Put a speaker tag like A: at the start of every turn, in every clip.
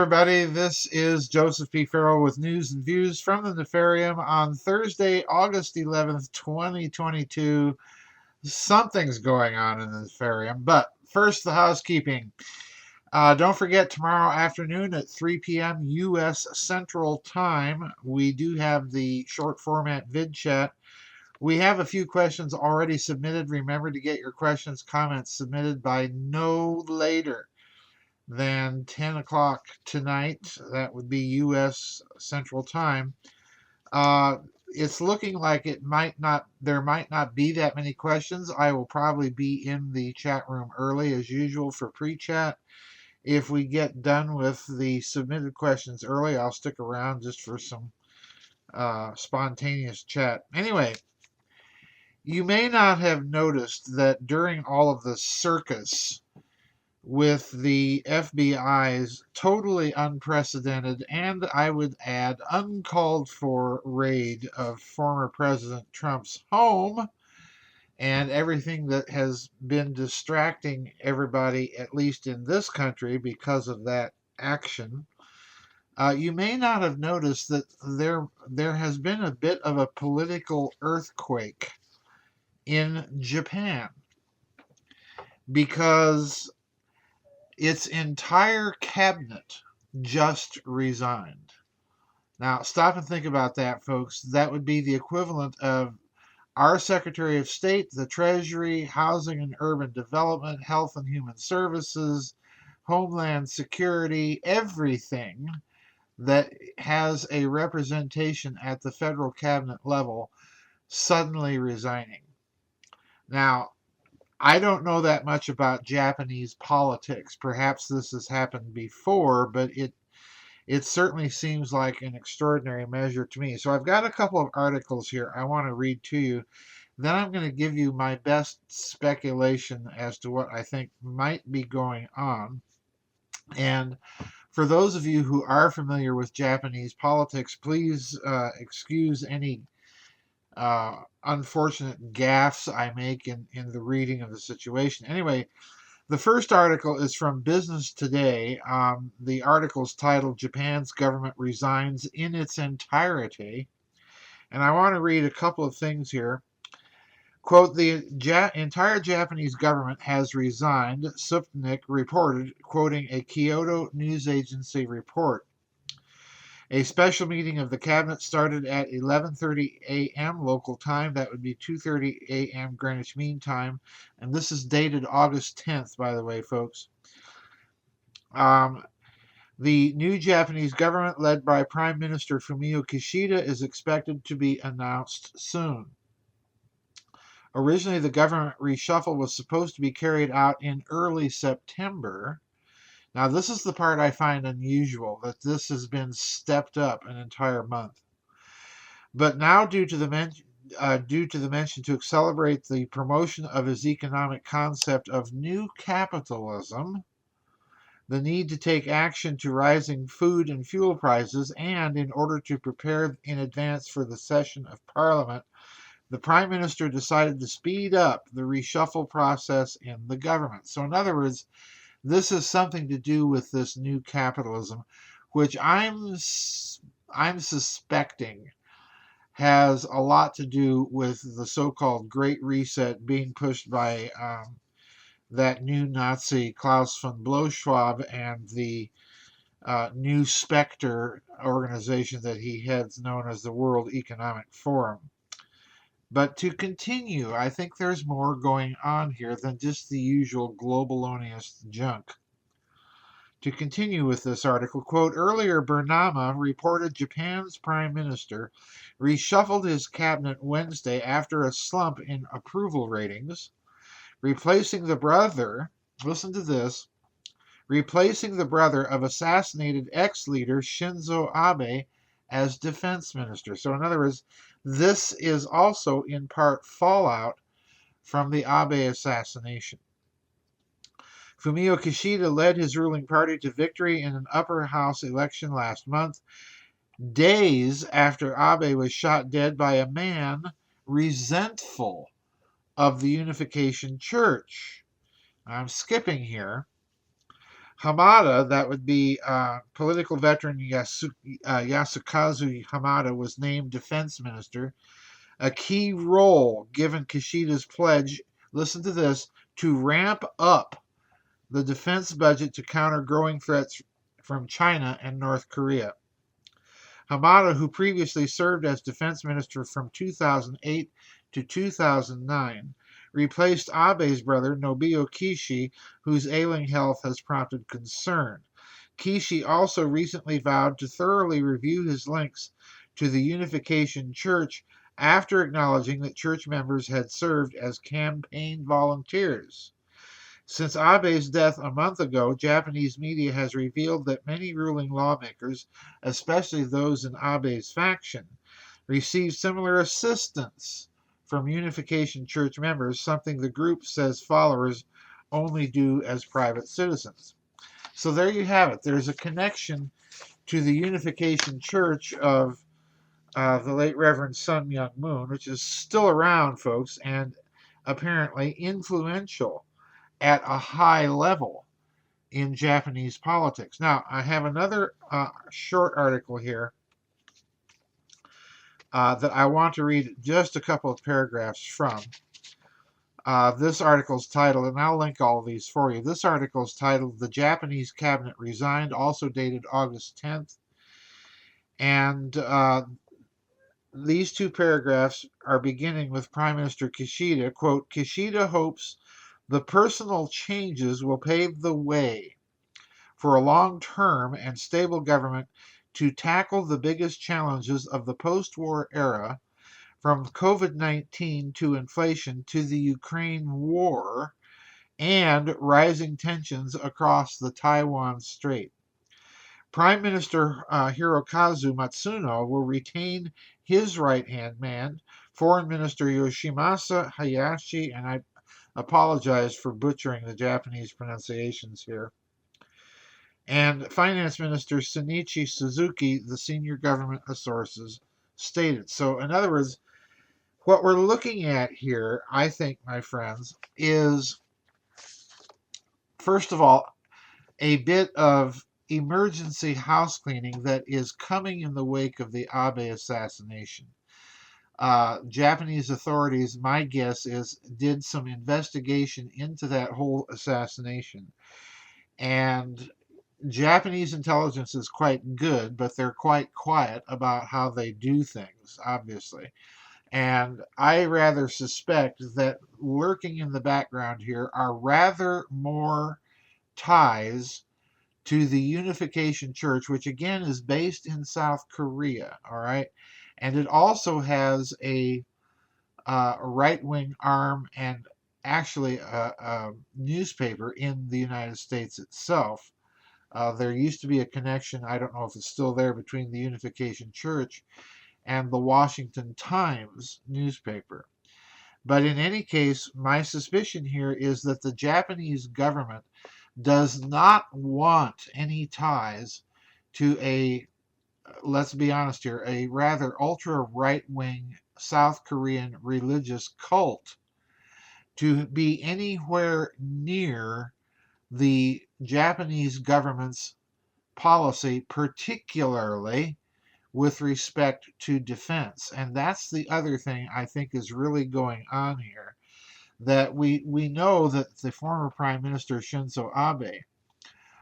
A: everybody. This is Joseph P. Farrell with news and views from the Nefarium on Thursday, August 11th, 2022. Something's going on in the Nefarium, but first, the housekeeping. Don't forget, tomorrow afternoon at 3 p.m. U.S. Central Time, we do have the short format vid chat. We have a few questions already submitted. Remember to get your questions, comments submitted by no later than 10 o'clock tonight. That would be U.S. Central Time. It's looking like there might not be that many questions. I will probably be in the chat room early as usual for pre-chat. If we get done with the submitted questions early, I'll stick around just for some spontaneous chat. Anyway, you may not have noticed that during all of the circus with the FBI's totally unprecedented and, I would add, uncalled for raid of former President Trump's home and everything that has been distracting everybody, at least in this country, because of that action. You may not have noticed that there has been a bit of a political earthquake in Japan because its entire cabinet just resigned. Now, stop and think about that, folks. That would be the equivalent of our Secretary of State, the Treasury, Housing and Urban Development, Health and Human Services, Homeland Security, everything that has a representation at the federal cabinet level suddenly resigning. Now, I don't know that much about Japanese politics. Perhaps this has happened before, but it certainly seems like an extraordinary measure to me. So I've got a couple of articles here I want to read to you. Then I'm going to give you my best speculation as to what I think might be going on. And for those of you who are familiar with Japanese politics, please excuse any unfortunate gaffes I make in the reading of the situation. Anyway, the first article is from Business Today. The article is titled Japan's Government Resigns in its Entirety. And I want to read a couple of things here. Quote, the entire Japanese government has resigned, Sputnik reported, quoting a Kyoto news agency report. A special meeting of the cabinet started at 11:30 a.m. local time. That would be 2:30 a.m. Greenwich Mean Time. And this is dated August 10th, by the way, folks. The new Japanese government, led by Prime Minister Fumio Kishida, is expected to be announced soon. Originally, the government reshuffle was supposed to be carried out in early September. Now, this is the part I find unusual, that this has been stepped up an entire month. But now, due to the mention to accelerate the promotion of his economic concept of new capitalism, the need to take action to rising food and fuel prices, and in order to prepare in advance for the session of Parliament, the Prime Minister decided to speed up the reshuffle process in the government. So, in other words, this is something to do with this new capitalism, which I'm suspecting has a lot to do with the so-called Great Reset being pushed by that new Nazi Klaus von Blauschwab and the new Spectre organization that he heads, known as the World Economic Forum. But to continue, I think there's more going on here than just the usual globalonious junk. To continue with this article, quote, earlier Burnama reported Japan's prime minister reshuffled his cabinet Wednesday after a slump in approval ratings, replacing the brother, listen to this, replacing the brother of assassinated ex-leader Shinzo Abe as defense minister. So in other words, this is also in part fallout from the Abe assassination. Fumio Kishida led his ruling party to victory in an upper house election last month, days after Abe was shot dead by a man resentful of the Unification Church. I'm skipping here. Hamada, that would be political veteran Yasukazu Hamada, was named defense minister, a key role given Kishida's pledge, listen to this, to ramp up the defense budget to counter growing threats from China and North Korea. Hamada, who previously served as defense minister from 2008 to 2009, replaced Abe's brother, Nobuo Kishi, whose ailing health has prompted concern. Kishi also recently vowed to thoroughly review his links to the Unification Church after acknowledging that church members had served as campaign volunteers. Since Abe's death a month ago, Japanese media has revealed that many ruling lawmakers, especially those in Abe's faction, received similar assistance from Unification Church members, something the group says followers only do as private citizens. So there you have it. There's a connection to the Unification Church of the late Reverend Sun Myung Moon, which is still around, folks, and apparently influential at a high level in Japanese politics. Now, I have another short article here that I want to read just a couple of paragraphs from. This article is titled, and I'll link all of these for you. This article is titled, "The Japanese Cabinet Resigned," also dated August 10th. And these two paragraphs are beginning with Prime Minister Kishida. Quote, "Kishida hopes the personal changes will pave the way for a long-term and stable government to tackle the biggest challenges of the post-war era, from COVID-19 to inflation to the Ukraine war and rising tensions across the Taiwan Strait. Prime Minister Hirokazu Matsuno will retain his right-hand man, Foreign Minister Yoshimasa Hayashi," and I apologize for butchering the Japanese pronunciations here, "and Finance Minister Shinichi Suzuki," the senior government sources stated. So, in other words, what we're looking at here, I think, my friends, is, first of all, a bit of emergency house cleaning that is coming in the wake of the Abe assassination. Japanese authorities, my guess is, did some investigation into that whole assassination. And Japanese intelligence is quite good, but they're quite quiet about how they do things, obviously. And I rather suspect that lurking in the background here are rather more ties to the Unification Church, which again is based in South Korea, all right? And it also has a right-wing arm and actually a newspaper in the United States itself. There used to be a connection, I don't know if it's still there, between the Unification Church and the Washington Times newspaper. But in any case, my suspicion here is that the Japanese government does not want any ties to a, let's be honest here, a rather ultra right-wing South Korean religious cult to be anywhere near the Japanese government's policy, particularly with respect to defense. And that's the other thing I think is really going on here. That we know that the former Prime Minister Shinzo Abe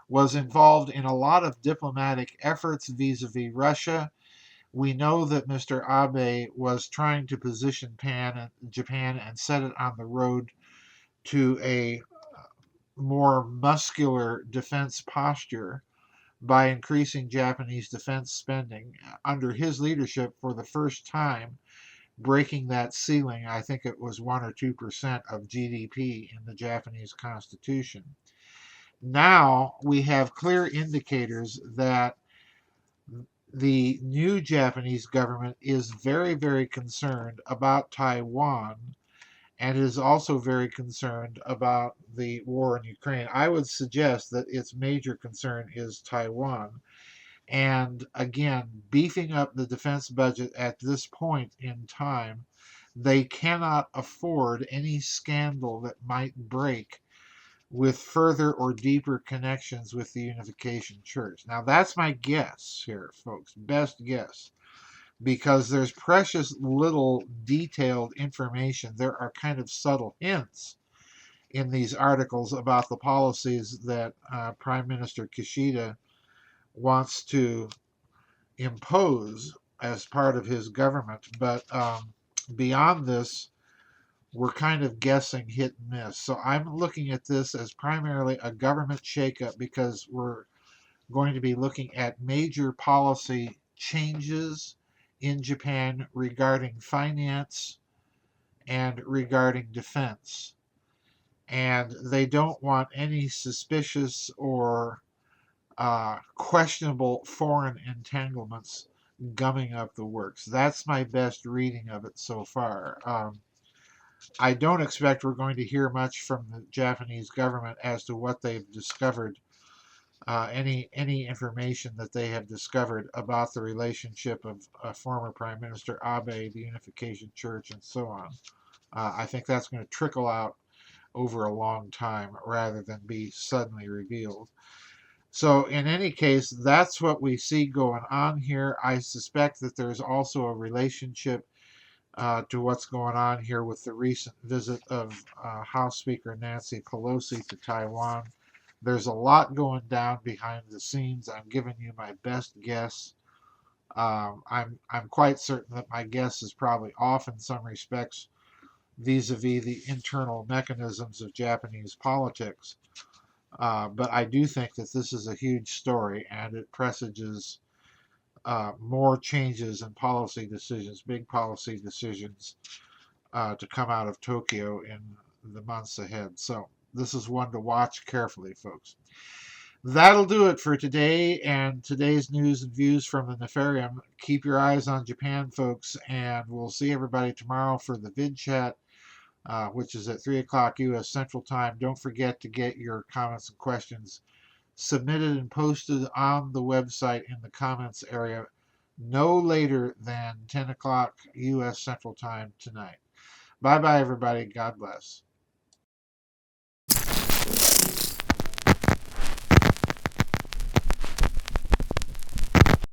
A: was involved in a lot of diplomatic efforts vis-a-vis Russia. We know that Mr. Abe was trying to position Japan and set it on the road to a more muscular defense posture by increasing Japanese defense spending under his leadership for the first time, breaking that ceiling. I think it was 1 or 2% of GDP in the Japanese constitution. Now we have clear indicators that the new Japanese government is very, very concerned about Taiwan and is also very concerned about the war in Ukraine. I would suggest that its major concern is Taiwan. And again, beefing up the defense budget at this point in time, they cannot afford any scandal that might break with further or deeper connections with the Unification Church. Now, that's my guess here, folks, best guess, because there's precious little detailed information. There are kind of subtle hints in these articles about the policies that Prime Minister Kishida wants to impose as part of his government. But beyond this, we're kind of guessing hit and miss. So I'm looking at this as primarily a government shakeup because we're going to be looking at major policy changes in Japan regarding finance and regarding defense. And they don't want any suspicious or questionable foreign entanglements gumming up the works. That's my best reading of it so far. I don't expect we're going to hear much from the Japanese government as to what they've discovered, any information that they have discovered about the relationship of former Prime Minister Abe, the Unification Church, and so on. I think that's going to trickle out over a long time rather than be suddenly revealed. So in any case, that's what we see going on here. I suspect that there's also a relationship to what's going on here with the recent visit of House Speaker Nancy Pelosi to Taiwan. There's a lot going down behind the scenes. I'm giving you my best guess. I'm quite certain that my guess is probably off in some respects vis-a-vis the internal mechanisms of Japanese politics. But I do think that this is a huge story, and it presages more changes in policy decisions, big policy decisions to come out of Tokyo in the months ahead. So this is one to watch carefully, folks. That'll do it for today and today's news and views from the Nefarium. Keep your eyes on Japan, folks, and we'll see everybody tomorrow for the vid chat, which is at 3 o'clock U.S. Central Time. Don't forget to get your comments and questions submitted and posted on the website in the comments area no later than 10 o'clock U.S. Central Time tonight. Bye-bye, everybody. God bless.